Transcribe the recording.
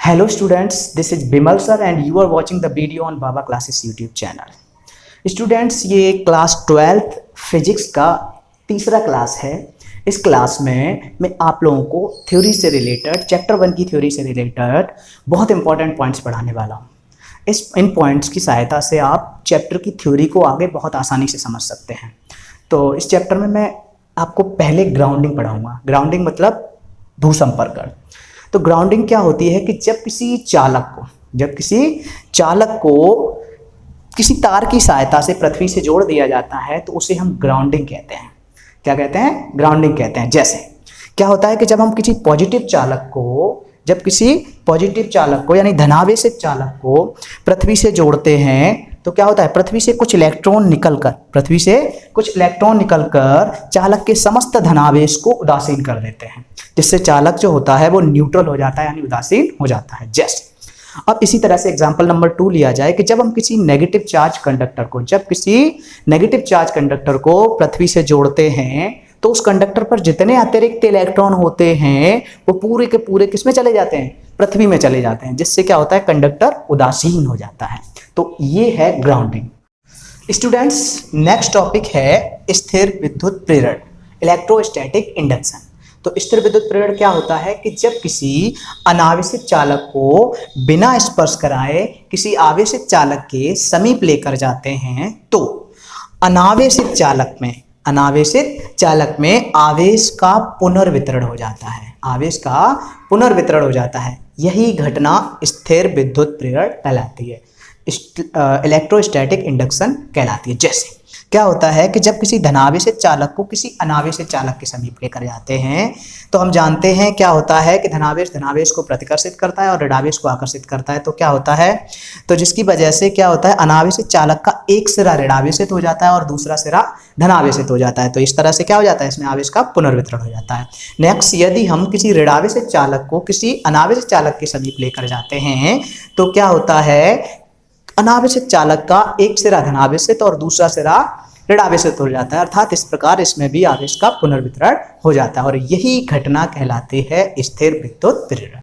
Hello students, this is Bimal sir and you are watching the video on Baba Classes YouTube channel. Students, ये class 12th physics का तीसरा class है। इस class में मैं आप लोगों को थ्योरी से रिलेटेड चैप्टर 1 की थ्योरी से रिलेटेड बहुत इंपॉर्टेंट पॉइंट्स पढ़ाने वाला हूँ। इन पॉइंट्स की सहायता से आप चैप्टर की थ्योरी को आगे बहुत आसानी से समझ सकते हैं। तो इस चैप्टर में मैं आपको पहले ग्राउंडिंग पढ़ाऊँगा। ग्राउंडिंग मतलब भूसंपर्कण। तो ग्राउंडिंग क्या होती है कि जब किसी चालक को किसी तार की सहायता से पृथ्वी से जोड़ दिया जाता है तो उसे हम ग्राउंडिंग कहते हैं। क्या कहते हैं? ग्राउंडिंग कहते हैं। जैसे क्या होता है कि जब हम किसी पॉजिटिव चालक को यानी धनावेशित चालक को पृथ्वी से जोड़ते हैं तो क्या होता है, पृथ्वी से कुछ इलेक्ट्रॉन निकलकर चालक के समस्त धनावेश को उदासीन कर देते हैं, जिससे चालक जो होता है वो न्यूट्रल हो जाता है यानी उदासीन हो जाता है। जैसे अब इसी तरह से एग्जांपल नंबर 2 लिया जाए कि जब हम किसी नेगेटिव चार्ज कंडक्टर को पृथ्वी से जोड़ते हैं तो उस कंडक्टर पर जितने अतिरिक्त इलेक्ट्रॉन होते हैं वो पूरे के पूरे किसमें चले जाते हैं? पृथ्वी में चले जाते हैं, जिससे क्या होता है, कंडक्टर उदासीन हो जाता है। तो ये है ग्राउंडिंग। स्टूडेंट्स, नेक्स्ट टॉपिक है स्थिर विद्युत प्रेरण, इलेक्ट्रोस्टैटिक इंडक्शन। तो स्थिर विद्युत प्रेरण क्या होता है कि जब किसी अनावेशित चालक को बिना स्पर्श कराए किसी आवेशित चालक के समीप लेकर जाते हैं तो अनावेशित चालक में आवेश का पुनर्वितरण हो जाता है। यही घटना स्थिर विद्युत प्रेरण कहलाती है, इलेक्ट्रोस्टैटिक इंडक्शन कहलाती है। जैसे क्या होता है कि जब किसी धनावेशित चालक को किसी अनावेशित चालक के समीप लेकर जाते हैं तो हम जानते हैं क्या होता है कि धनावेश को प्रतिकर्षित करता है और ऋणावेश को आकर्षित करता है। तो क्या होता है, तो जिसकी वजह से क्या होता है, अनावेशित चालक का एक सिरा ऋणावेशित हो जाता है और दूसरा सिरा धनावेशित हो जाता है। तो इस तरह से क्या हो जाता है, इसमें आवेश का पुनर्वितरण हो जाता है। नेक्स्ट, यदि हम किसी ऋणावेशित चालक को किसी अनावेशित चालक के समीप लेकर जाते हैं तो क्या होता है, अनावेशित चालक का एक सिरा धनावेशित और दूसरा सिरा ऋणावेशित हो जाता है, अर्थात इस प्रकार इसमें भी आवेश का पुनर्वितरण हो जाता है और यही घटना कहलाती है स्थिर विद्युत प्रेरण।